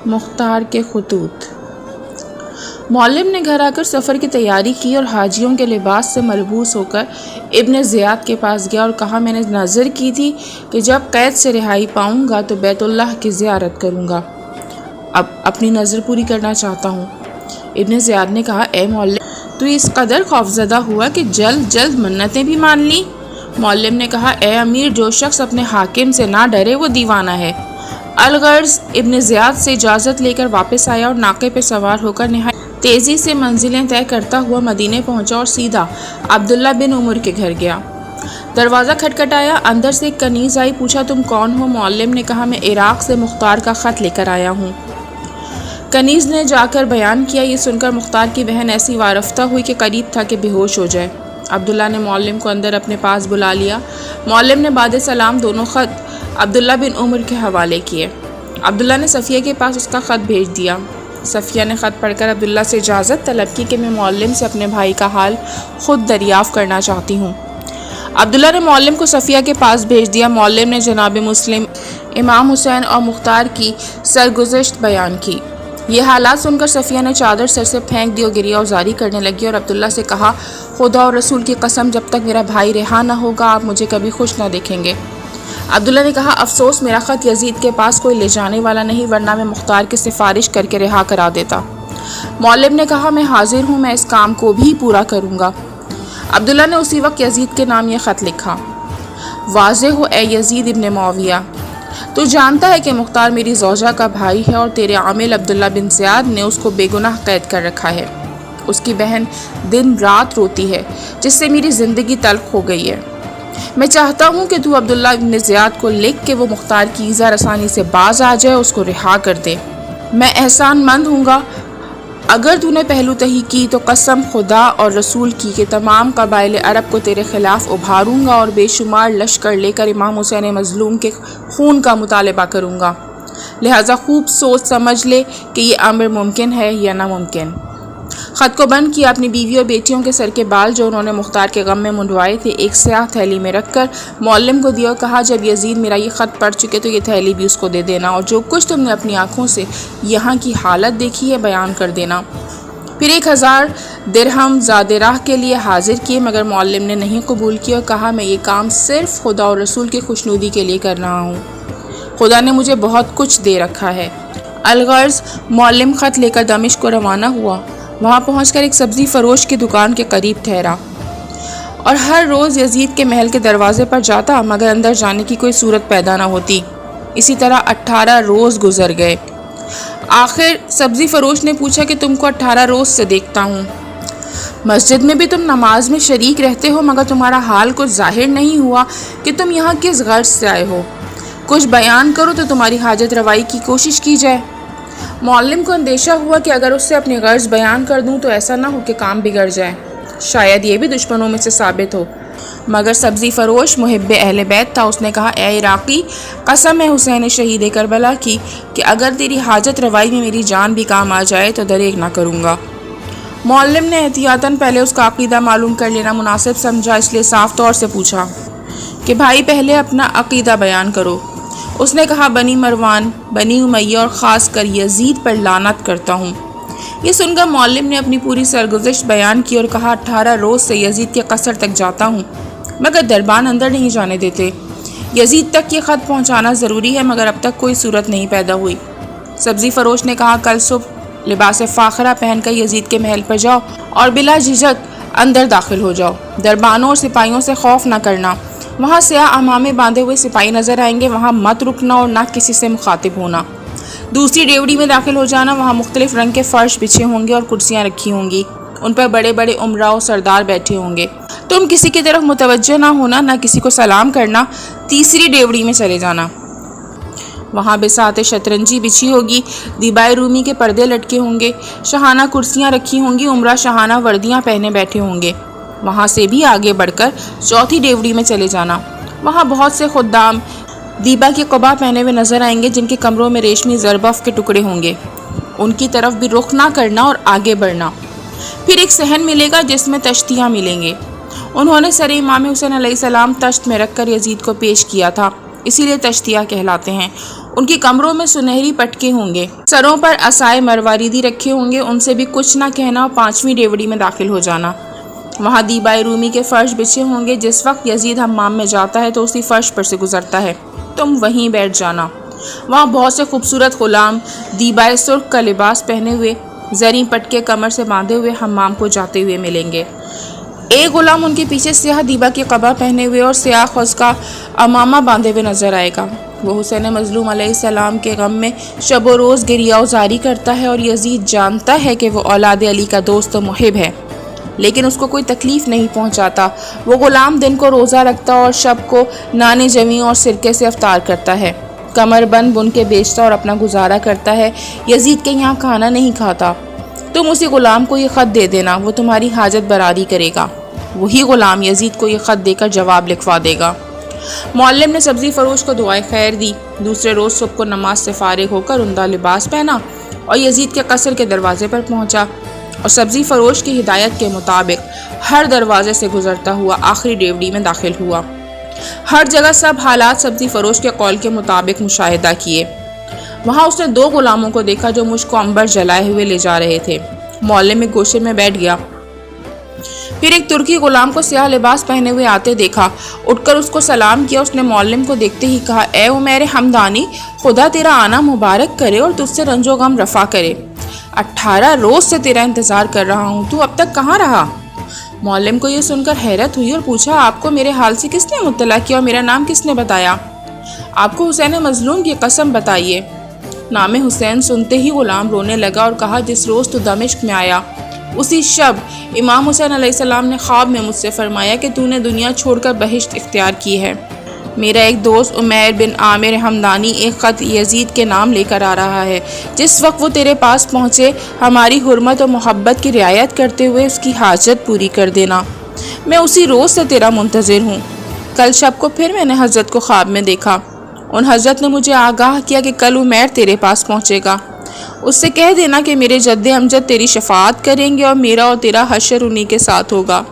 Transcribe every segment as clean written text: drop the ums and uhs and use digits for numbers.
مختار کے خطوط۔ معلم نے گھر آ کر سفر کی تیاری کی اور حاجیوں کے لباس سے ملبوس ہو کر ابن زیاد کے پاس گیا اور کہا، میں نے نظر کی تھی کہ جب قید سے رہائی پاؤں گا تو بیت اللہ کی زیارت کروں گا، اب اپنی نظر پوری کرنا چاہتا ہوں۔ ابن زیاد نے کہا، اے معلم، تو اس قدر خوفزدہ ہوا کہ جلد منتیں بھی مان لی؟ معلم نے کہا، اے امیر، جو شخص اپنے حاکم سے نہ ڈرے وہ دیوانہ ہے۔ الغرض ابن زیاد سے اجازت لے کر واپس آیا اور ناقے پہ سوار ہو کر نہایت تیزی سے منزلیں طے کرتا ہوا مدینے پہنچا اور سیدھا عبداللہ بن عمر کے گھر گیا۔ دروازہ کھٹکھٹایا، اندر سے ایک کنیز آئی، پوچھا، تم کون ہو؟ معلم نے کہا، میں عراق سے مختار کا خط لے کر آیا ہوں۔ کنیز نے جا کر بیان کیا۔ یہ سن کر مختار کی بہن ایسی وارفتہ ہوئی کہ قریب تھا کہ بے ہوش ہو جائے۔ عبداللہ نے معلم کو اندر اپنے پاس بلا لیا۔ معلم نے بعد سلام دونوں خط عبداللہ بن عمر کے حوالے کیے۔ عبداللہ نے صفیہ کے پاس اس کا خط بھیج دیا۔ صفیہ نے خط پڑھ کر عبداللہ سے اجازت طلب کی کہ میں معلم سے اپنے بھائی کا حال خود دریافت کرنا چاہتی ہوں۔ عبداللہ نے معلم کو صفیہ کے پاس بھیج دیا۔ معلم نے جناب مسلم، امام حسین اور مختار کی سرگزشت بیان کی۔ یہ حالات سن کر صفیہ نے چادر سر سے پھینک دی اور گریہ وزاری کرنے لگی اور عبداللہ سے کہا، خدا اور رسول کی قسم، جب تک میرا بھائی رہا نہ ہوگا آپ مجھے کبھی خوش نہ دیکھیں گے۔ عبداللہ نے کہا، افسوس میرا خط یزید کے پاس کوئی لے جانے والا نہیں، ورنہ میں مختار کی سفارش کر کے رہا کرا دیتا۔ معلم نے کہا، میں حاضر ہوں، میں اس کام کو بھی پورا کروں گا۔ عبداللہ نے اسی وقت یزید کے نام یہ خط لکھا، واضح ہو اے یزید ابن معاویہ، تو جانتا ہے کہ مختار میری زوجہ کا بھائی ہے اور تیرے عامل عبداللہ بن زیاد نے اس کو بے گناہ قید کر رکھا ہے۔ اس کی بہن دن رات روتی ہے، جس سے میری زندگی تلخ ہو گئی ہے۔ میں چاہتا ہوں کہ تو عبداللہ بن زیاد کو لکھ کہ وہ مختار کی ایذا رسانی سے باز آ جائے، اس کو رہا کر دے۔ میں احسان مند ہوں گا اگر تو نے پہلو تہی کی تو قسم خدا اور رسول کی کہ تمام قبائل عرب کو تیرے خلاف ابھاروں گا اور بے شمار لشکر لے کر امام حسین مظلوم کے خون کا مطالبہ کروں گا، لہٰذا خوب سوچ سمجھ لے کہ یہ امر ممکن ہے یا ناممکن۔ خط کو بند کیا، اپنی بیوی اور بیٹیوں کے سر کے بال جو انہوں نے مختار کے غم میں منڈوائے تھے ایک سیاہ تھیلی میں رکھ کر معلم کو دیا اور کہا، جب یزید میرا یہ خط پڑھ چکے تو یہ تھیلی بھی اس کو دے دینا اور جو کچھ تم نے اپنی آنکھوں سے یہاں کی حالت دیکھی ہے بیان کر دینا۔ پھر 1000 درہم زاد راہ کے لیے حاضر کیے، مگر معلم نے نہیں قبول کیا اور کہا، میں یہ کام صرف خدا اور رسول کی خوشنودی کے لیے کر رہا ہوں، خدا نے مجھے بہت کچھ دے رکھا ہے۔ الغرض معلم خط لے کر دمشق کو روانہ ہوا۔ وہاں پہنچ کر ایک سبزی فروش کی دکان کے قریب ٹھہرا اور ہر روز یزید کے محل کے دروازے پر جاتا، مگر اندر جانے کی کوئی صورت پیدا نہ ہوتی۔ اسی طرح 18 روز گزر گئے۔ آخر سبزی فروش نے پوچھا کہ تم کو 18 روز سے دیکھتا ہوں، مسجد میں بھی تم نماز میں شریک رہتے ہو، مگر تمہارا حال کچھ ظاہر نہیں ہوا کہ تم یہاں کس غرض سے آئے ہو، کچھ بیان کرو تو تمہاری حاجت روائی کی کوشش کی جائے۔ معلم کو اندیشہ ہوا کہ اگر اس سے اپنی غرض بیان کر دوں تو ایسا نہ ہو کہ کام بگڑ جائے، شاید یہ بھی دشمنوں میں سے ثابت ہو، مگر سبزی فروش محب اہل بیت تھا۔ اس نے کہا، اے عراقی، قسم ہے حسین شہید کربلا کی کہ اگر تیری حاجت روائی میں میری جان بھی کام آ جائے تو دریغ نہ کروں گا۔ معلم نے احتیاطاً پہلے اس کا عقیدہ معلوم کر لینا مناسب سمجھا، اس لیے صاف طور سے پوچھا کہ بھائی پہلے اپنا عقیدہ بیان کرو۔ اس نے کہا، بنی مروان، بنی امیہ اور خاص کر یزید پر لعنت کرتا ہوں۔ یہ سن کر معلم نے اپنی پوری سرگزشت بیان کی اور کہا، 18 روز سے یزید کے قصر تک جاتا ہوں، مگر دربان اندر نہیں جانے دیتے۔ یزید تک یہ خط پہنچانا ضروری ہے، مگر اب تک کوئی صورت نہیں پیدا ہوئی۔ سبزی فروش نے کہا، کل صبح لباس فاخرہ پہن کر یزید کے محل پر جاؤ اور بلا جھجک اندر داخل ہو جاؤ۔ دربانوں اور سپاہیوں سے خوف نہ کرنا، وہاں سیاہ عمامے باندھے ہوئے سپاہی نظر آئیں گے، وہاں مت رکنا اور نہ کسی سے مخاطب ہونا۔ دوسری ڈیوڑی میں داخل ہو جانا، وہاں مختلف رنگ کے فرش بچھے ہوں گے اور کرسیاں رکھی ہوں گی، ان پر بڑے بڑے امراء و سردار بیٹھے ہوں گے۔ تم کسی کی طرف متوجہ نہ ہونا، نہ کسی کو سلام کرنا۔ تیسری ڈیوڑی میں چلے جانا، وہاں بساط شطرنجی بچھی ہوگی، دیبائے رومی کے پردے لٹکے ہوں گے، شاہانہ کرسیاں رکھی ہوں گی، امراء شاہانہ وردیاں پہنے بیٹھے ہوں گے۔ وہاں سے بھی آگے بڑھ کر چوتھی ڈیوڑی میں چلے جانا، وہاں بہت سے خدام دیبا کے قبا پہنے ہوئے نظر آئیں گے، جن کے کمروں میں ریشمی زربف کے ٹکڑے ہوں گے، ان کی طرف بھی رخ نہ کرنا اور آگے بڑھنا۔ پھر ایک صحن ملے گا جس میں تشتیاں ملیں گے، انہوں نے سر امام حسین علیہ السلام تشت میں رکھ کر یزید کو پیش کیا تھا، اسی لیے تشتیاں کہلاتے ہیں۔ ان کی کمروں میں سنہری پٹکے ہوں گے، سروں پر عصائے مرواریدی رکھے ہوں گے، ان سے بھی کچھ نہ کہنا اور 5ویں ڈیوڑی میں داخل ہو جانا۔ وہاں دیبائے رومی کے فرش بچھے ہوں گے، جس وقت یزید حمام میں جاتا ہے تو اسی فرش پر سے گزرتا ہے، تم وہیں بیٹھ جانا۔ وہاں بہت سے خوبصورت غلام دیبائے سرخ کا لباس پہنے ہوئے، زریں پٹکے کمر سے باندھے ہوئے حمام کو جاتے ہوئے ملیں گے۔ ایک غلام ان کے پیچھے سیاہ دیبا کی قبا پہنے ہوئے اور سیاہ خز کا امامہ باندھے ہوئے نظر آئے گا۔ وہ حسین مظلوم علیہ السلام کے غم میں شب و روز گریہ وزاری کرتا ہے، اور یزید جانتا ہے کہ وہ اولاد علی کا دوست و محب ہے، لیکن اس کو کوئی تکلیف نہیں پہنچاتا۔ وہ غلام دن کو روزہ رکھتا اور شب کو نان جویں اور سرکے سے افطار کرتا ہے، کمر بند بن کے بیچتا اور اپنا گزارا کرتا ہے۔ یزید کے یہاں کھانا نہیں کھاتا۔ تم اسی غلام کو یہ خط دے دینا، وہ تمہاری حاجت براری کرے گا۔ وہی غلام یزید کو یہ خط دے کر جواب لکھوا دے گا۔ معلم نے سبزی فروش کو دعائے خیر دی۔ دوسرے روز صبح کو نماز سے فارغ ہو کر عمدہ لباس پہنا اور یزید کے قصر کے دروازے پر پہنچا، اور سبزی فروش کی ہدایت کے مطابق ہر دروازے سے گزرتا ہوا آخری ڈیوڑی میں داخل ہوا۔ ہر جگہ سب حالات سبزی فروش کے قول کے مطابق مشاہدہ کیے۔ وہاں اس نے 2 غلاموں کو دیکھا جو مشک و عنبر جلائے ہوئے لے جا رہے تھے۔ معلم ایک گوشے میں بیٹھ گیا۔ پھر ایک ترکی غلام کو سیاہ لباس پہنے ہوئے آتے دیکھا، اٹھ کر اس کو سلام کیا۔ اس نے معلم کو دیکھتے ہی کہا، اے عمیر حمدانی، خدا تیرا آنا مبارک کرے اور تجھ سے رنج و غم رفع کرے۔ 18 روز سے تیرا انتظار کر رہا ہوں، تو اب تک کہاں رہا؟ معلم کو یہ سن کر حیرت ہوئی اور پوچھا، آپ کو میرے حال سے کس نے مطلع کیا اور میرا نام کس نے بتایا؟ آپ کو حسین مظلوم کی قسم بتائیے۔ نام حسین سنتے ہی غلام رونے لگا اور کہا، جس روز تو دمشق میں آیا اسی شب امام حسین علیہ السلام نے خواب میں مجھ سے فرمایا کہ تو نے دنیا چھوڑ کر بہشت اختیار کی ہے۔ میرا ایک دوست عمیر بن عامر حمدانی ایک خط یزید کے نام لے کر آ رہا ہے، جس وقت وہ تیرے پاس پہنچے ہماری حرمت و محبت کی رعایت کرتے ہوئے اس کی حاجت پوری کر دینا۔ میں اسی روز سے تیرا منتظر ہوں۔ کل شب کو پھر میں نے حضرت کو خواب میں دیکھا۔ ان حضرت نے مجھے آگاہ کیا کہ کل عمیر تیرے پاس پہنچے گا، اس سے کہہ دینا کہ میرے جد امجد تیری شفاعت کریں گے اور میرا اور تیرا حشر انہی کے ساتھ ہوگا۔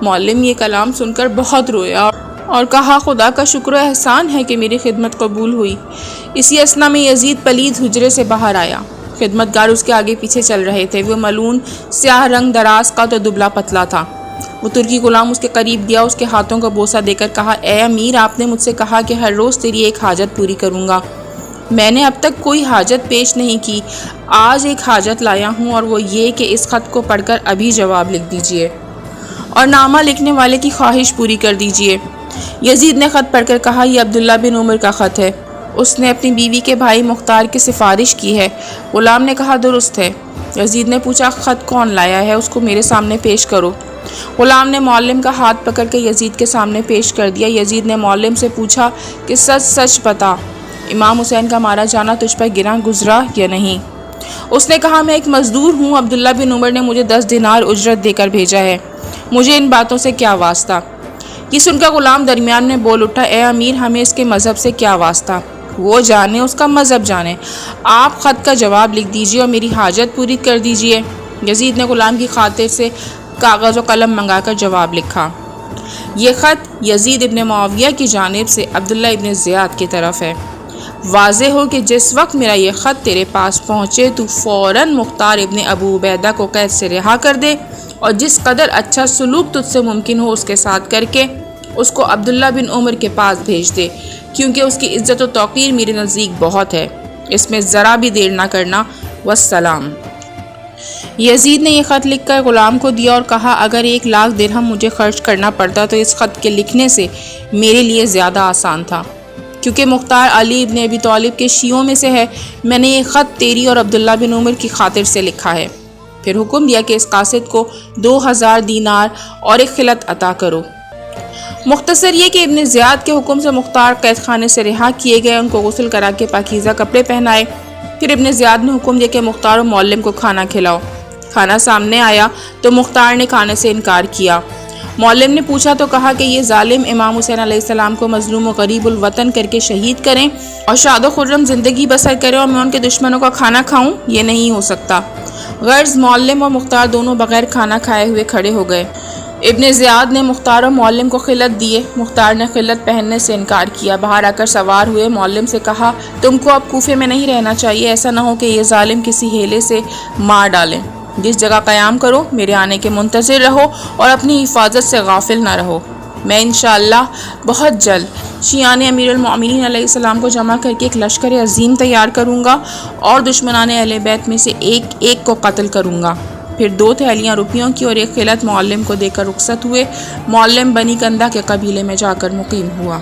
معلم یہ کلام سن کر بہت رویا اور کہا، خدا کا شکر و احسان ہے کہ میری خدمت قبول ہوئی۔ اسی اثنا میں یزید پلید حجرے سے باہر آیا۔ خدمتگار اس کے آگے پیچھے چل رہے تھے۔ وہ ملون سیاہ رنگ دراز کا تو دبلا پتلا تھا۔ وہ ترکی غلام اس کے قریب گیا، اس کے ہاتھوں کو بوسہ دے کر کہا، اے امیر، آپ نے مجھ سے کہا کہ ہر روز تیری ایک حاجت پوری کروں گا۔ میں نے اب تک کوئی حاجت پیش نہیں کی، آج ایک حاجت لایا ہوں، اور وہ یہ کہ اس خط کو پڑھ کر ابھی جواب لکھ دیجئے اور نامہ لکھنے والے کی خواہش پوری کر دیجئے۔ یزید نے خط پڑھ کر کہا، یہ عبداللہ بن عمر کا خط ہے، اس نے اپنی بیوی کے بھائی مختار کی سفارش کی ہے۔ غلام نے کہا، درست ہے۔ یزید نے پوچھا، خط کون لایا ہے؟ اس کو میرے سامنے پیش کرو۔ غلام نے معلم کا ہاتھ پکڑ کے یزید کے سامنے پیش کر دیا۔ یزید نے معلم سے پوچھا کہ سچ سچ بتا، امام حسین کا مارا جانا تجھ پر گراں گزرا یا نہیں؟ اس نے کہا، میں ایک مزدور ہوں، عبداللہ بن عمر نے مجھے 10 دینار اجرت دے کر بھیجا ہے، مجھے ان باتوں سے کیا واسطہ؟ یہ سن کر غلام درمیان میں بول اٹھا، اے امیر، ہمیں اس کے مذہب سے کیا واسطہ؟ وہ جانے، اس کا مذہب جانے۔ آپ خط کا جواب لکھ دیجئے اور میری حاجت پوری کر دیجئے۔ یزید نے غلام کی خاطر سے کاغذ و قلم منگا کر جواب لکھا۔ یہ خط یزید ابن معاویہ کی جانب سے عبداللہ ابن زیاد کی طرف ہے۔ واضح ہو کہ جس وقت میرا یہ خط تیرے پاس پہنچے تو فوراً مختار ابن ابو عبیدہ کو قید سے رہا کر دے، اور جس قدر اچھا سلوک تجھ سے ممکن ہو اس کے ساتھ کر کے اس کو عبداللہ بن عمر کے پاس بھیج دے، کیونکہ اس کی عزت و توقیر میرے نزدیک بہت ہے۔ اس میں ذرا بھی دیر نہ کرنا، والسلام۔ یزید نے یہ خط لکھ کر غلام کو دیا اور کہا، اگر 1 لاکھ درہم مجھے خرچ کرنا پڑتا تو اس خط کے لکھنے سے میرے لیے زیادہ آسان تھا، کیونکہ مختار علی ابن ابی طالب کے شیعوں میں سے ہے۔ میں نے یہ خط تیری اور عبداللہ بن عمر کی خاطر سے لکھا ہے۔ پھر حکم دیا کہ اس قاصد کو 2000 دینار اور ایک خلعت عطا کرو۔ مختصر یہ کہ ابن زیاد کے حکم سے مختار قید خانے سے رہا کیے گئے، ان کو غسل کرا کے پاکیزہ کپڑے پہنائے۔ پھر ابن زیاد نے حکم دیا کہ مختار و معلم کو کھانا کھلاؤ۔ کھانا سامنے آیا تو مختار نے کھانے سے انکار کیا۔ معلم نے پوچھا تو کہا کہ یہ ظالم امام حسین علیہ السلام کو مظلوم و غریب الوطن کر کے شہید کریں اور شاد و خرم زندگی بسر کریں، اور میں ان کے دشمنوں کا کھانا کھاؤں؟ یہ نہیں ہو سکتا۔ غرض معلم اور مختار دونوں بغیر کھانا کھائے ہوئے کھڑے ہو گئے۔ ابن زیاد نے مختار و معلم کو خلعت دیے۔ مختار نے خلعت پہننے سے انکار کیا۔ باہر آ کر سوار ہوئے معلم سے کہا تم کو اب کوفے میں نہیں رہنا چاہیے، ایسا نہ ہو کہ یہ ظالم کسی ہیلے سے مار ڈالیں۔ جس جگہ قیام کرو میرے آنے کے منتظر رہو اور اپنی حفاظت سے غافل نہ رہو۔ میں انشاءاللہ بہت جلد شیعان امیر المومنین علیہ السلام کو جمع کر کے ایک لشکر عظیم تیار کروں گا اور دشمنان اہل بیت میں سے ایک ایک کو قتل کروں گا۔ پھر 2 تھیلیاں روپیوں کی اور ایک خلعت معلم کو دے کر رخصت ہوئے۔ معلم بنی کندہ کے قبیلے میں جا کر مقیم ہوا۔